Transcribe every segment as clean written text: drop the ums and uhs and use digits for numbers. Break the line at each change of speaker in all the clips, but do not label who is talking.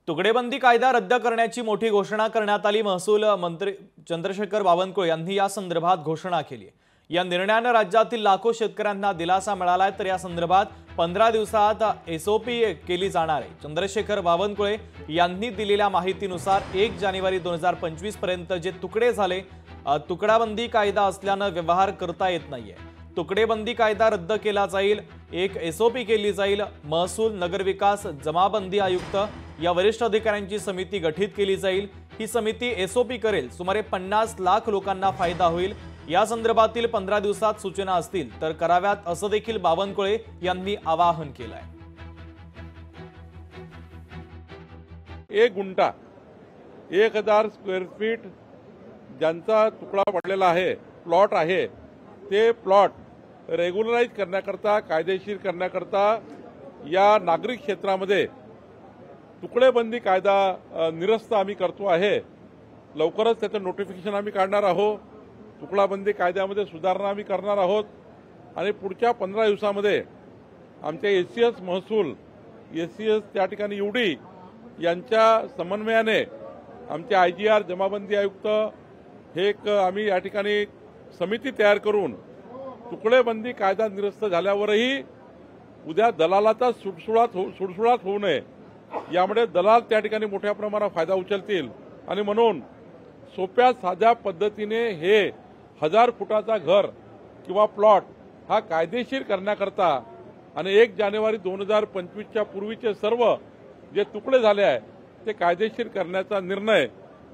तुकडेबंदी कायदा रद्द करण्याची मोठी घोषणा करण्यात आली। महसूल मंत्री चंद्रशेखर बावनकुळे यांनी या संदर्भात घोषणा केली। या निर्णयाने राज्यातील लाखो शेतकऱ्यांना दिलासा मिळालाय, तर या संदर्भात 15 दिवसात एसओपी केली जाणार आहे। चंद्रशेखर बावनकुळे यांनी दिलेल्या माहितीनुसार 1 जानेवारी 2025 पर्यंत जे तुकडे झाले, तुकडाबंदी कायदा असल्याने व्यवहार करता येत नाहीये। तुकडेबंदी कायदा रद्द केला जाईल, एक एसओपी केली जाईल। महसूल, नगरविकास, जमाबंदी आयुक्त या वरिष्ठ अधिकाऱ्यांची समिती गठीत केली जाईल। ही समिती एसओपी करेल। सुमारे 50 लाख लोकांना फायदा होईल। या संदर्भातील 15 दिवसात सूचना असतील तर कराव्यात, असं देखील बावनकुळे यांनी आवाहन केलंय।
1 गुंठा 1000 स्क्वेअर फीट ज्यांचा तुकडा पडलेला आहे, प्लॉट आहे, ते प्लॉट रेग्युलराइज करण्याकरता, कायदेशीर करण्याकरता या नागरिक क्षेत्रामध्ये तुकडेबंदी कायदा निरस्त आम्ही करतो आहे। लवकरच त्याचं नोटिफिकेशन आम्ही काढणार आहोत। तुकडाबंदी कायद्यामध्ये सुधारणा आम्ही करणार आहोत आणि पुढच्या 15 दिवसामध्ये आमच्या एसीएस महसूल, एसीएस त्या ठिकाणी यूडी यांच्या समन्वयाने आमचे आयजीआर, जमाबंदी आयुक्त हे एक आम्ही या ठिकाणी समिती तयार करून तुकडेबंदी कायदा निरस्त झाल्यावरही उद्या दलालाचा सुळसुळाट होऊ नये, यामुळे दलाल त्या ठिकाणी मोठ्या प्रमाणात फायदा उचलतील आणि म्हणून सोप्या साध्या पद्धतीने हे 1000 फुटाचा घर किंवा प्लॉट हा कायदेशीर करण्याकरता आणि 1 जानेवारी 2025च्या पूर्वीचे सर्व जे तुकडे झाले आहे ते कायदेशीर करण्याचा निर्णय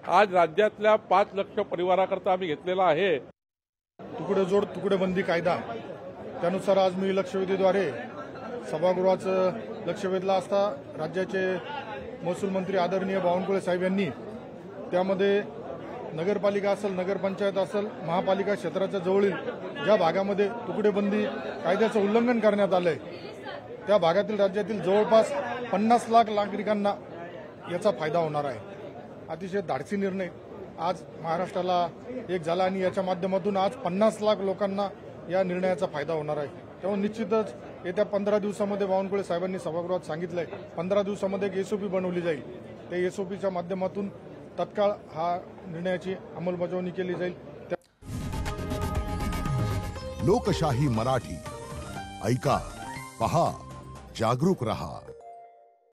आज राज्यातल्या 5 लाख परिवाराकरता आम्ही घेतलेला आहे।
तुकडेजोड तुकडेबंदी कायदा त्यानुसार आज मी लक्षवेधीद्वारे सभागृहाचं लक्ष वेधलं असता राज्याचे महसूल मंत्री आदरणीय बावनकुळे साहेब यांनी त्यामध्ये नगरपालिका असेल, नगरपंचायत असेल, महापालिका क्षेत्राच्या जवळील ज्या भागामध्ये तुकडेबंदी कायद्याचं उल्लंघन करण्यात आलंय त्या भागातील राज्यातील जवळपास 50 लाख नागरिकांना याचा फायदा होणार आहे। अतिशय धाडसी निर्णय आज महाराष्ट्राला एक झाला आणि याच्या माध्यमातून आज 50 लाख लोकांना या निर्णयाचा फायदा होणार आहे। त्यामुळे निश्चितच येत्या 15 दिवसामध्ये बावनकुळे साहेबांनी सभागृहात सांगितलंय 15 दिवसामध्ये एक एसओपी बनवली जाईल। त्या एसओपीच्या माध्यमातून तत्काळ हा निर्णयाची अंमलबजावणी केली जाईल।
लोकशाही मराठी ऐका, पहा, जागरूक रहा।